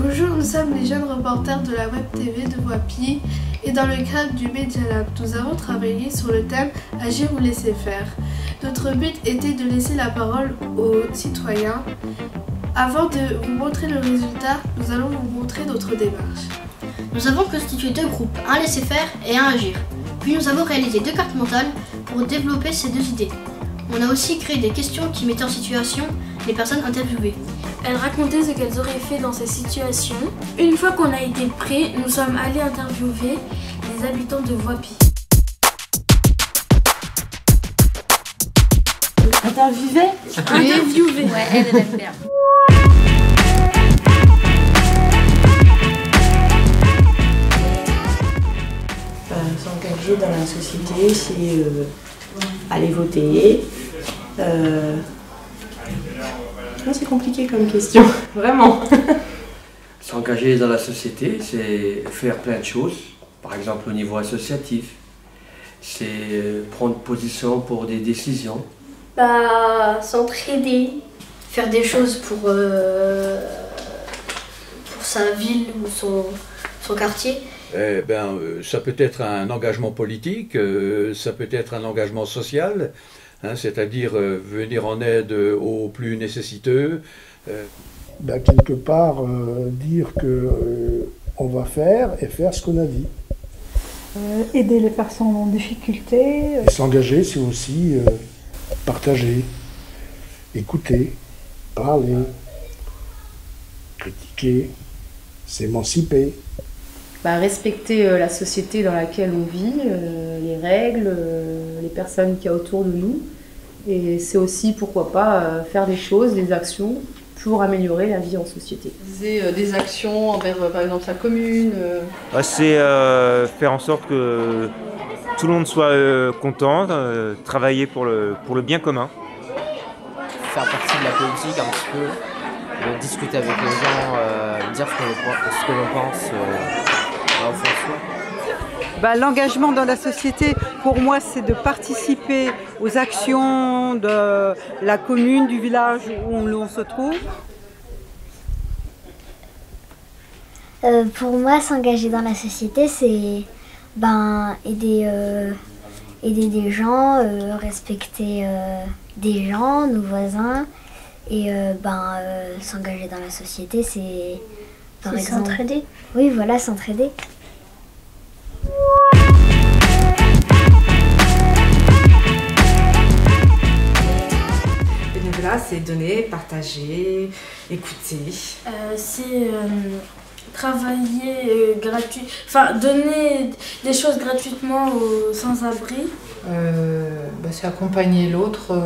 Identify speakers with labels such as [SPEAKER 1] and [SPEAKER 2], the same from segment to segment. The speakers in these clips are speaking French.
[SPEAKER 1] Bonjour, nous sommes les jeunes reporters de la Web TV de Voipy et dans le cadre du Media Lab, nous avons travaillé sur le thème Agir ou laisser faire. Notre but était de laisser la parole aux citoyens. Avant de vous montrer le résultat, nous allons vous montrer notre démarche.
[SPEAKER 2] Nous avons constitué deux groupes, un laisser faire et un agir. Puis nous avons réalisé deux cartes mentales pour développer ces deux idées. On a aussi créé des questions qui mettaient en situation les personnes interviewées.
[SPEAKER 3] Elles racontaient ce qu'elles auraient fait dans ces situations. Une fois qu'on a été prêts, nous sommes allés interviewer les habitants de Voipy.
[SPEAKER 4] Interviewer?
[SPEAKER 3] Interviewer.
[SPEAKER 4] Ouais, elle aime bien.
[SPEAKER 5] S'engager dans la société, c'est aller voter. C'est compliqué comme question, vraiment.
[SPEAKER 6] S'engager dans la société, c'est faire plein de choses, par exemple au niveau associatif. C'est prendre position pour des décisions.
[SPEAKER 2] S'entraider, faire des choses pour sa ville ou son quartier.
[SPEAKER 7] Ça peut être un engagement politique, ça peut être un engagement social, hein, c'est-à-dire venir en aide aux plus nécessiteux.
[SPEAKER 8] Quelque part, dire qu'on va faire et faire ce qu'on a dit.
[SPEAKER 9] Aider les personnes en difficulté.
[SPEAKER 8] Et s'engager, c'est aussi partager, écouter, parler, critiquer, s'émanciper.
[SPEAKER 4] Respecter la société dans laquelle on vit, les règles, les personnes qu'il y a autour de nous. Et c'est aussi, pourquoi pas, faire des choses, des actions pour améliorer la vie en société.
[SPEAKER 10] Des actions envers, par exemple, sa commune.
[SPEAKER 11] C'est faire en sorte que tout le monde soit content, travailler pour le bien commun.
[SPEAKER 12] Faire partie de la politique un petit peu, de discuter avec les gens, dire ce que l'on pense.
[SPEAKER 13] L'engagement dans la société, pour moi, c'est de participer aux actions de la commune, du village où l'on se trouve.
[SPEAKER 14] Pour moi, s'engager dans la société, c'est aider des gens, respecter des gens, nos voisins. Et s'engager dans la société, c'est par exemple
[SPEAKER 2] s'entraider.
[SPEAKER 14] Oui, voilà, s'entraider.
[SPEAKER 15] Bénévolat, c'est donner, partager, écouter.
[SPEAKER 3] C'est travailler gratuit, donner des choses gratuitement aux sans-abri.
[SPEAKER 15] C'est accompagner l'autre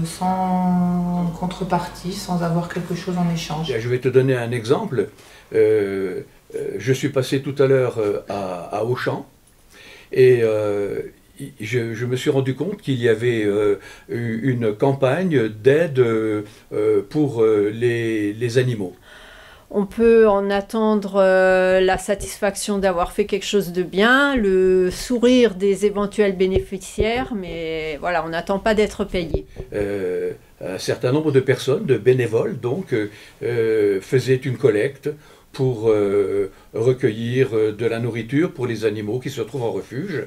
[SPEAKER 15] sans contrepartie, sans avoir quelque chose en échange.
[SPEAKER 7] Je vais te donner un exemple. Je suis passé tout à l'heure à Auchan et je me suis rendu compte qu'il y avait une campagne d'aide pour les animaux.
[SPEAKER 16] On peut en attendre la satisfaction d'avoir fait quelque chose de bien, le sourire des éventuels bénéficiaires, mais voilà, on n'attend pas d'être payé.
[SPEAKER 7] Un certain nombre de personnes, de bénévoles, donc, faisaient une collecte pour recueillir de la nourriture pour les animaux qui se trouvent en refuge,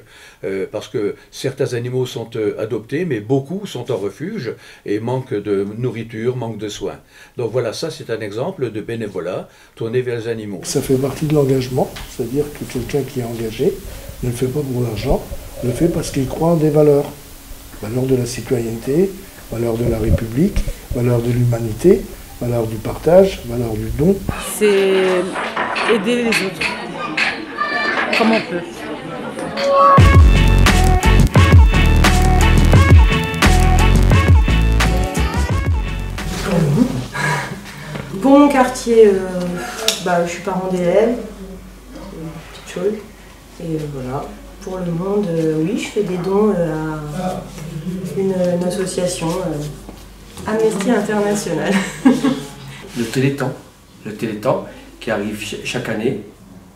[SPEAKER 7] parce que certains animaux sont adoptés, mais beaucoup sont en refuge et manquent de nourriture, manquent de soins. Donc voilà, ça c'est un exemple de bénévolat tourné vers les animaux.
[SPEAKER 8] Ça fait partie de l'engagement, c'est-à-dire que quelqu'un qui est engagé ne le fait pas pour l'argent, le fait parce qu'il croit en des valeurs. Valeurs de la citoyenneté, valeurs de la République, valeurs de l'humanité, valeur du partage, valeur du don.
[SPEAKER 13] C'est aider les autres, comme on peut.
[SPEAKER 5] Pour mon quartier, je suis parent d'élèves, petite chose. Et voilà. Pour le monde, oui, je fais des dons à une association. Amnesty International.
[SPEAKER 6] Le Téléthon qui arrive chaque année,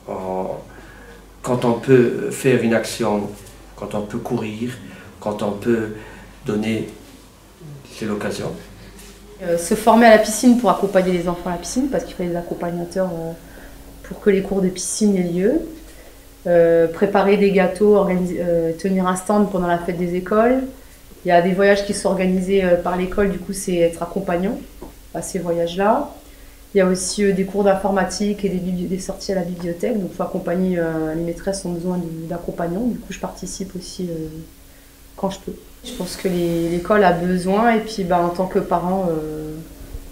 [SPEAKER 6] quand on peut faire une action, quand on peut courir, quand on peut donner, c'est l'occasion.
[SPEAKER 4] Se former à la piscine pour accompagner les enfants à la piscine, parce qu'il faut des accompagnateurs pour que les cours de piscine aient lieu. Préparer des gâteaux, tenir un stand pendant la fête des écoles. Il y a des voyages qui sont organisés par l'école, du coup c'est être accompagnant à ces voyages-là. Il y a aussi des cours d'informatique et des sorties à la bibliothèque, donc il faut accompagner, les maîtresses ont besoin d'accompagnants, du coup je participe aussi quand je peux. Je pense que l'école a besoin et puis en tant que parent,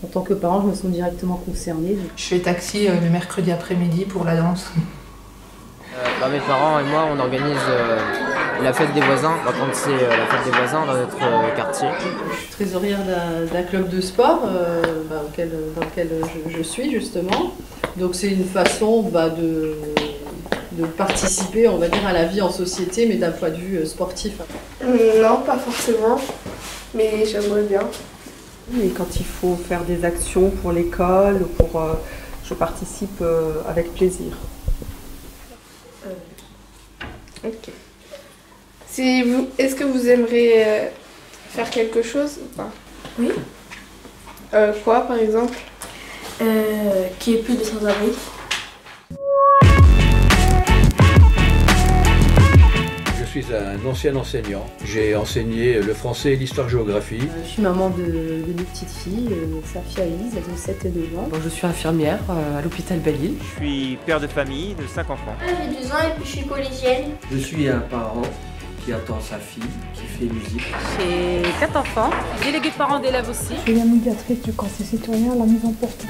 [SPEAKER 4] je me sens directement concernée.
[SPEAKER 15] Je fais taxi le mercredi après-midi pour la danse.
[SPEAKER 12] Mes parents et moi, on organise la fête des voisins, quand c'est la fête des voisins dans notre quartier.
[SPEAKER 10] Je suis trésorière d'un club de sport dans lequel je suis justement. Donc c'est une façon de participer, on va dire, à la vie en société, mais d'un point de vue sportif.
[SPEAKER 1] Non, pas forcément, mais j'aimerais bien.
[SPEAKER 17] Et quand il faut faire des actions pour l'école, je participe avec plaisir.
[SPEAKER 1] Ok. Est-ce que vous aimeriez faire quelque chose ou pas?
[SPEAKER 3] Oui.
[SPEAKER 1] Quoi par exemple?
[SPEAKER 3] Qu'il n'y ait plus de sans-abri.
[SPEAKER 7] Je suis un ancien enseignant. J'ai enseigné le français et l'histoire-géographie.
[SPEAKER 4] Je suis maman de deux petites filles, Safia et Elise, elles ont 7 et 2 ans.
[SPEAKER 17] Je suis infirmière à l'hôpital Belle-Île.
[SPEAKER 11] Je suis père de famille de 5 enfants.
[SPEAKER 2] J'ai 2 ans et puis je suis collégienne.
[SPEAKER 6] Je suis un parent qui attend sa fille, qui fait musique.
[SPEAKER 18] J'ai 4 enfants, déléguée de parents d'élèves aussi.
[SPEAKER 9] Je suis la médiatrice du Conseil citoyen à la Maison Porte.